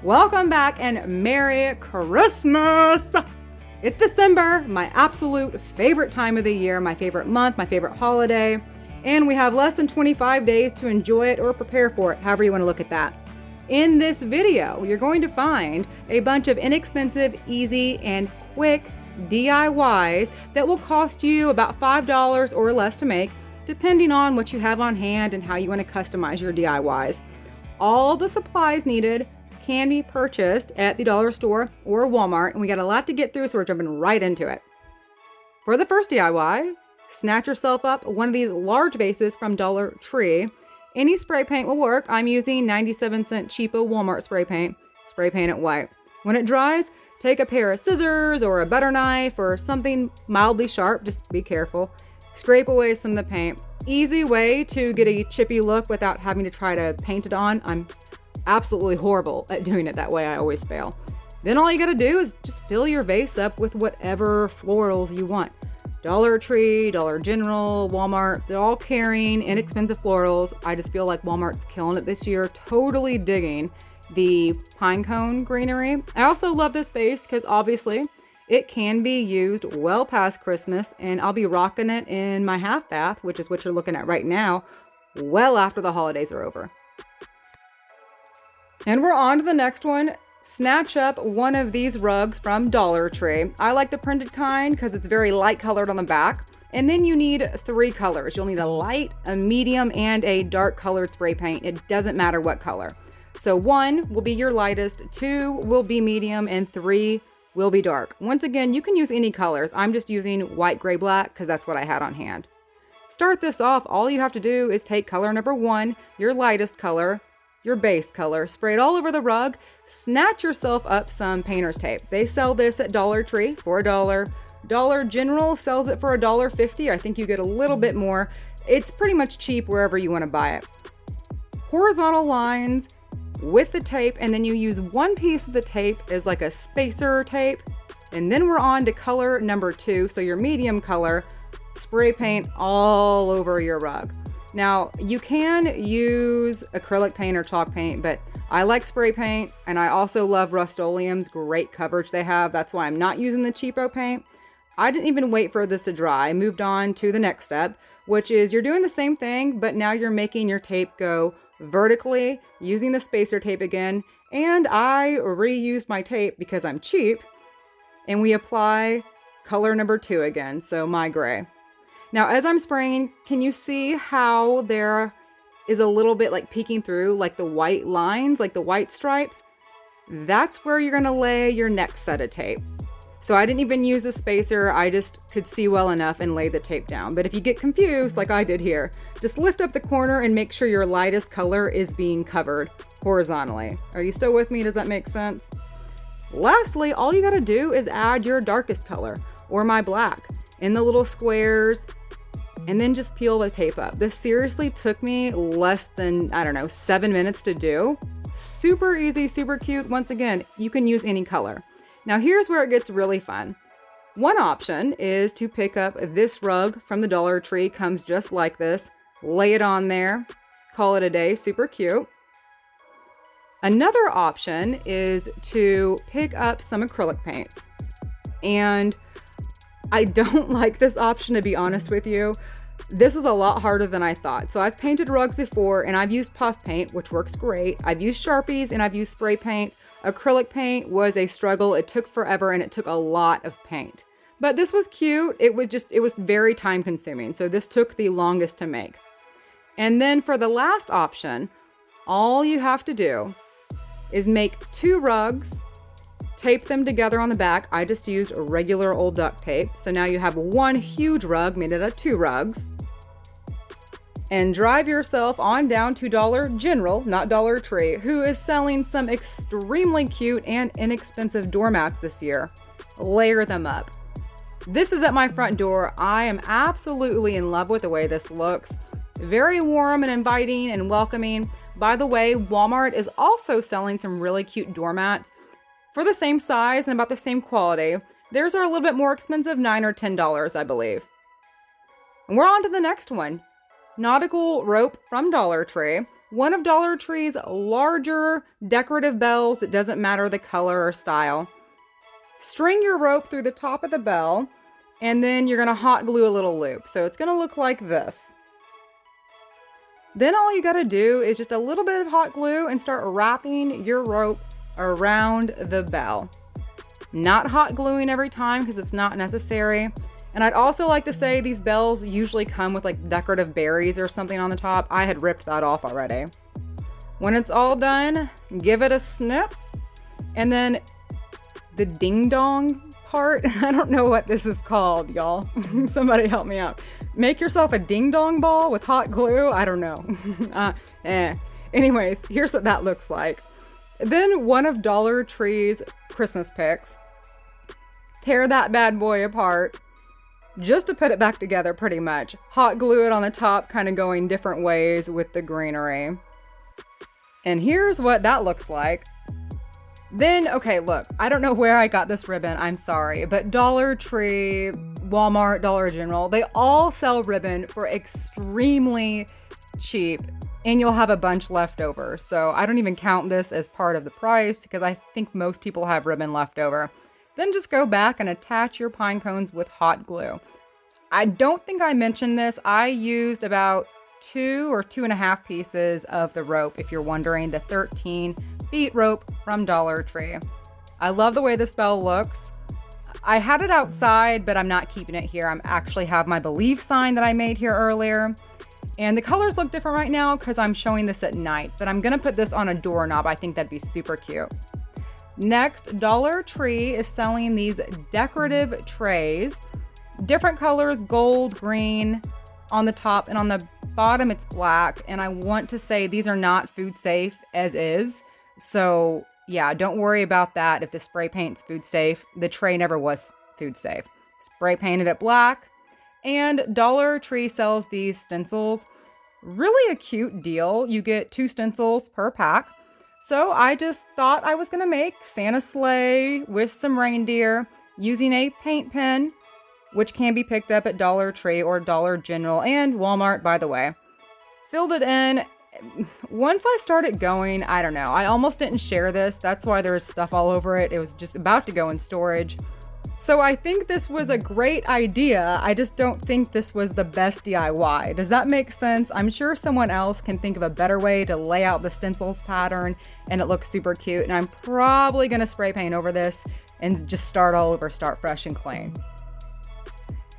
Welcome back and Merry Christmas! It's December, my absolute favorite time of the year, my favorite month, my favorite holiday, and we have less than 25 days to enjoy it or prepare for it, however you want to look at that. In this video, you're going to find a bunch of inexpensive, easy, and quick DIYs that will cost you about $5 or less to make, depending on what you have on hand and how you want to customize your DIYs. All the supplies needed can be purchased at the dollar store or Walmart, and we got a lot to get through, so we're jumping right into it. For the first DIY, snatch yourself up one of these large vases from Dollar Tree. Any spray paint will work. I'm using 97-cent cheapo Walmart spray paint. Spray paint it white. When it dries, take a pair of scissors or a butter knife or something mildly sharp, just be careful. Scrape away some of the paint. Easy way to get a chippy look without having to try to paint it on. I'm absolutely horrible at doing it that way. I always fail. Then all you gotta do is just fill your vase up with whatever florals you want. Dollar Tree, Dollar General, Walmart, they're all carrying inexpensive florals. I just feel like Walmart's killing it this year, totally digging the pine cone greenery. I also love this vase because obviously it can be used well past Christmas, and I'll be rocking it in my half bath, which is what you're looking at right now, well after the holidays are over. And we're on to the next one. Snatch up one of these rugs from Dollar Tree. I like the printed kind because it's very light colored on the back. And then you need 3 colors. You'll need a light, a medium, and a dark colored spray paint. It doesn't matter what color. So 1 will be your lightest, 2 will be medium, and 3 will be dark. Once again, you can use any colors. I'm just using white, gray, black because that's what I had on hand. Start this off. All you have to do is take color number 1, your lightest color, your base color, spray it all over the rug, snatch yourself up some painter's tape. They sell this at Dollar Tree for $1. Dollar General sells it for $1.50. I think you get a little bit more. It's pretty much cheap wherever you want to buy it. Horizontal lines with the tape, and then you use one piece of the tape as like a spacer tape, and then we're on to color number 2, so your medium color, spray paint all over your rug. Now, you can use acrylic paint or chalk paint, but I like spray paint, and I also love Rust-Oleum's great coverage they have. That's why I'm not using the cheapo paint. I didn't even wait for this to dry. I moved on to the next step, which is you're doing the same thing, but now you're making your tape go vertically using the spacer tape again. And I reused my tape because I'm cheap, and we apply color number 2 again, so my gray. Now, as I'm spraying, can you see how there is a little bit like peeking through, like the white lines, like the white stripes? That's where you're gonna lay your next set of tape. So I didn't even use a spacer. I just could see well enough and lay the tape down. But if you get confused, like I did here, just lift up the corner and make sure your lightest color is being covered horizontally. Are you still with me? Does that make sense? Lastly, all you gotta do is add your darkest color, or my black, in the little squares, and then just peel the tape up. This seriously took me less than, 7 minutes to do. Super easy, super cute. Once again, you can use any color. Now here's where it gets really fun. One option is to pick up this rug from the Dollar Tree, comes just like this, lay it on there, call it a day, super cute. Another option is to pick up some acrylic paints. And I don't like this option, to be honest with you. This was a lot harder than I thought. So I've painted rugs before, and I've used puff paint, which works great. I've used Sharpies, and I've used spray paint. Acrylic paint was a struggle. It took forever, and it took a lot of paint. But this was cute. It was very time consuming. So this took the longest to make. And then for the last option, all you have to do is make 2 rugs, tape them together on the back. I just used a regular old duct tape. So now you have one huge rug made out of 2 rugs. And drive yourself on down to Dollar General, not Dollar Tree, who is selling some extremely cute and inexpensive doormats this year. Layer them up. This is at my front door. I am absolutely in love with the way this looks. Very warm and inviting and welcoming. By the way, Walmart is also selling some really cute doormats for the same size and about the same quality. Theirs are a little bit more expensive, $9 or $10, I believe. And we're on to the next one. Nautical Rope from Dollar Tree. one of Dollar Tree's larger decorative bells. It doesn't matter the color or style. String your rope through the top of the bell, and then you're gonna hot glue a little loop. So it's gonna look like this. Then all you gotta do is just a little bit of hot glue and start wrapping your rope around the bell. Not hot gluing every time because it's not necessary. And I'd also like to say these bells usually come with like decorative berries or something on the top. I had ripped that off already. When it's all done, give it a snip. And then the ding dong part, I don't know what this is called, y'all. Somebody help me out. Make yourself a ding dong ball with hot glue. I don't know. Anyways, here's what that looks like. Then one of Dollar Tree's Christmas picks. Tear that bad boy apart just to put it back together pretty much. Hot glue it on the top, kind of going different ways with the greenery. And here's what that looks like. Then, okay, look, I don't know where I got this ribbon, I'm sorry, but Dollar Tree, Walmart, Dollar General, they all sell ribbon for extremely cheap, and you'll have a bunch left over. So I don't even count this as part of the price because I think most people have ribbon left over. Then just go back and attach your pine cones with hot glue. I don't think I mentioned this. I used about 2 or 2.5 pieces of the rope, if you're wondering, the 13 feet rope from Dollar Tree. I love the way this bell looks. I had it outside, but I'm not keeping it here. I actually have my Believe sign that I made here earlier. And the colors look different right now because I'm showing this at night, but I'm gonna put this on a doorknob. I think that'd be super cute. Next, Dollar Tree is selling these decorative trays. Different colors, gold, green on the top, and on the bottom it's black. And I want to say these are not food safe as is. So yeah, don't worry about that if the spray paint's food safe. The tray never was food safe. Spray painted it black. And Dollar Tree sells these stencils. Really a cute deal. You get 2 stencils per pack. So I just thought I was gonna make Santa's sleigh with some reindeer using a paint pen, which can be picked up at Dollar Tree or Dollar General and Walmart, by the way. Filled it in. Once I started going, I don't know, I almost didn't share this. That's why there's stuff all over it. It was just about to go in storage. So I think this was a great idea. I just don't think this was the best DIY. Does that make sense? I'm sure someone else can think of a better way to lay out the stencils pattern and it looks super cute. And I'm probably gonna spray paint over this and just start all over, start fresh and clean.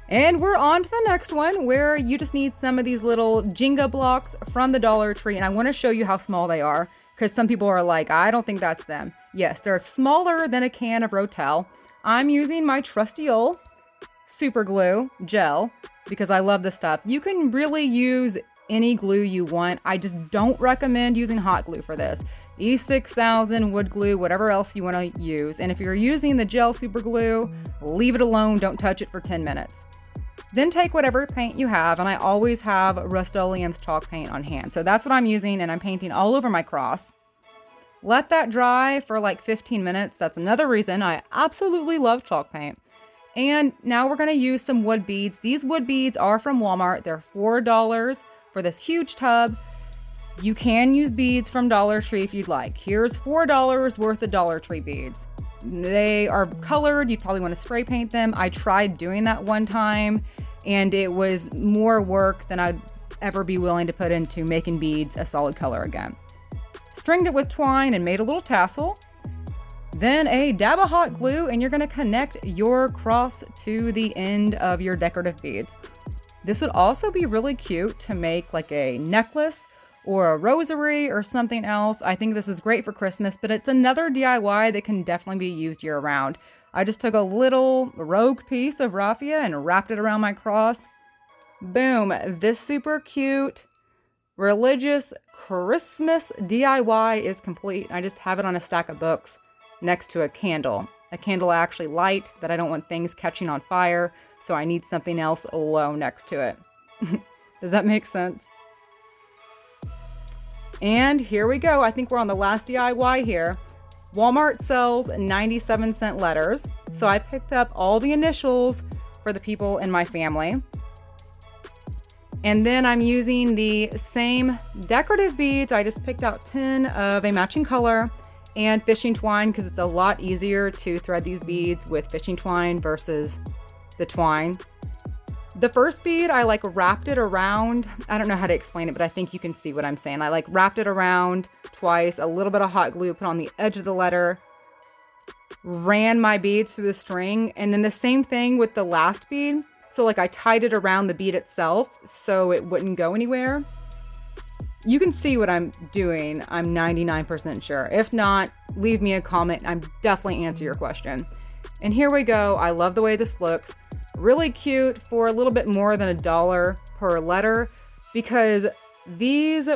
And we're on to the next one where you just need some of these little Jenga blocks from the Dollar Tree. And I wanna show you how small they are because some people are like, I don't think that's them. Yes, they're smaller than a can of Rotel. I'm using my trusty old super glue gel because I love this stuff. You can really use any glue you want. I just don't recommend using hot glue for this. E6000, wood glue, whatever else you want to use. And if you're using the gel super glue, leave it alone. Don't touch it for 10 minutes. Then take whatever paint you have, and I always have Rust-Oleum's chalk paint on hand. So that's what I'm using, and I'm painting all over my cross. Let that dry for like 15 minutes. That's another reason I absolutely love chalk paint. And now we're going to use some wood beads. These wood beads are from Walmart. They're $4 for this huge tub. You can use beads from Dollar Tree if you'd like. Here's $4 worth of Dollar Tree beads. They are colored. You probably want to spray paint them. I tried doing that one time and it was more work than I'd ever be willing to put into making beads a solid color again. Stringed it with twine and made a little tassel. Then a dab of hot glue and you're going to connect your cross to the end of your decorative beads. This would also be really cute to make like a necklace or a rosary or something else. I think this is great for Christmas, but it's another DIY that can definitely be used year round. I just took a little rogue piece of raffia and wrapped it around my cross. Boom, this super cute religious Christmas DIY is complete. I just have it on a stack of books next to a candle I actually light that I don't want things catching on fire. So I need something else low next to it. Does that make sense? And here we go. I think we're on the last DIY here. Walmart sells 97-cent letters. So I picked up all the initials for the people in my family. And then I'm using the same decorative beads. I just picked out 10 of a matching color and fishing twine because it's a lot easier to thread these beads with fishing twine versus the twine. The first bead, I like wrapped it around. I don't know how to explain it, but I think you can see what I'm saying. I like wrapped it around twice, a little bit of hot glue put on the edge of the letter, ran my beads through the string, and then the same thing with the last bead. So like I tied it around the bead itself so it wouldn't go anywhere. You can see what I'm doing, I'm 99% sure. If not, leave me a comment. I'm definitely answer your question. And here we go. I love the way this looks. Really cute for a little bit more than $1 per letter because these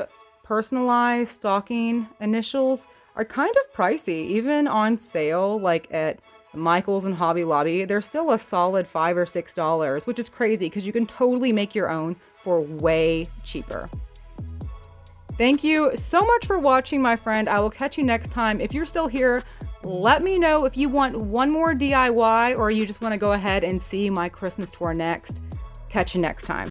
personalized stocking initials are kind of pricey, even on sale, like at Michael's and Hobby Lobby. They're still a solid $5 or $6, which is crazy because you can totally make your own for way cheaper. Thank you so much for watching, my friend. I will catch you next time. If you're still here, let me know if you want one more DIY or you just want to go ahead and see my Christmas tour next. Catch you next time.